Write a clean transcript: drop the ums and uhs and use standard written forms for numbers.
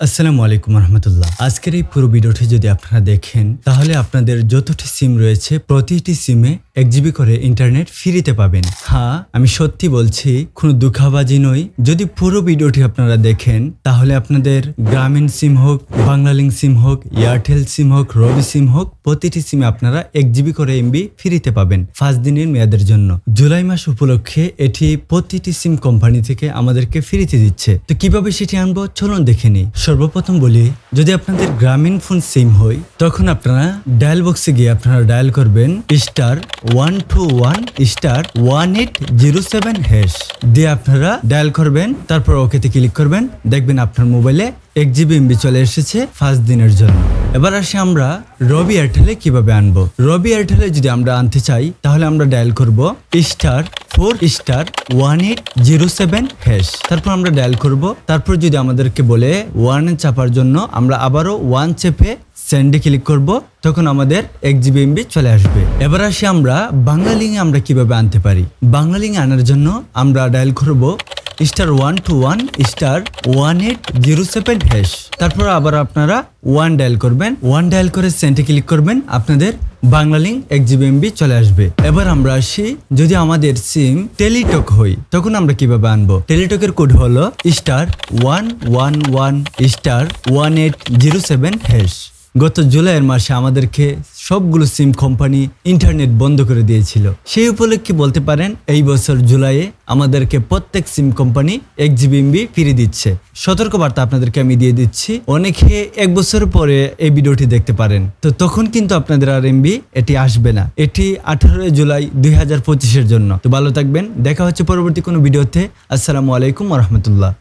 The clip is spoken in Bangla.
আসসালামু আলাইকুম রহমতুল্লাহ। আজকের এই পুরো ভিডিওটি যদি আপনারা দেখেন তাহলে আপনাদের যতটি সিম রয়েছে প্রতিটি সিমে 1 জিবি করে ইন্টারনেট ফ্রিতে পাবেন। হ্যাঁ, আমি সত্যি বলছি, কোনো দুঃখাবাজি নই। যদি পুরো ভিডিওটি আপনারা দেখেন তাহলে আপনাদের গ্রামীণ সিম হোক, বাংলালিংক সিম হোক, এয়ারটেল সিম হোক, রবি সিম হোক, প্রতিটি সিমে আপনারা 1 জিবি করে এমবি ফ্রিতে পাবেন 5 দিনের মেয়াদের জন্য। জুলাই মাস উপলক্ষে এটি প্রতিটি সিম কোম্পানি থেকে আমাদেরকে ফ্রিতে দিচ্ছে। তো কিভাবে সেটি আনবো চলুন দেখে নিই। সর্বপ্রথম বলি, যদি আপনাদের গ্রামীণ ফোন সিম হয় তখন আপনারা ডায়াল বক্সে গিয়ে আপনারা ডায়াল করবেন *121*1807# দিয়ে আপনারা ডায়াল করবেন, তারপর ওকেতে ক্লিক করবেন। দেখবেন আপনার মোবাইলে 1 জিবি এমবি চলে এসেছে 5 দিনের জন্য। এবার আসি আমরা রবি এয়ারটেলে কিভাবে আনবো। রবি এয়ারটেলে যদি আমরা আনতে চাই তাহলে আমরা ডায়াল করব *4*1807#। তারপর আমরা ডায়াল করব। তারপর যদি আমাদেরকে বলে 1 চাপার জন্য আমরা আবারও 1 চেপে সেন্ডে ক্লিক করব, তখন আমাদের 1 জিবি এমবি চলে আসবে। এবার আসি আমরা বাংলালিংকে আমরা কিভাবে আনতে পারি। বাংলালিংকে আনার জন্য আমরা ডায়াল করব *121*1807#। তারপর আবার আপনারা 1 ডায়াল করবেন। 1 ডায়াল করে সেন্টে ক্লিক করবেন, আপনাদের বাংলালিংক 1 জিবি এমবি চলে আসবে। এবার আমরা আসি, যদি আমাদের সিম টেলিটক হয় তখন আমরা কিভাবে আনবো। টেলিটকের কোড হলো *111*1807#। গত জুলাইয়ের মাসে আমাদেরকে সবগুলো সিম কোম্পানি ইন্টারনেট বন্ধ করে দিয়েছিল। সেই উপলক্ষে বলতে পারেন এই বছর জুলাইয়ে আমাদেরকে প্রত্যেক সিম কোম্পানি 1 জিবি এমবি ফিরে দিচ্ছে। সতর্কবার্তা আপনাদেরকে আমি দিয়ে দিচ্ছি, অনেকে 1 বছর পরে এই ভিডিওটি দেখতে পারেন, তো তখন কিন্তু আপনাদের আর এমবি এটি আসবে না। এটি 18 জুলাই 2025-এর জন্য। তো ভালো থাকবেন, দেখা হচ্ছে পরবর্তী কোনো ভিডিওতে। আসসালামু আলাইকুম রহমতুল্লাহ।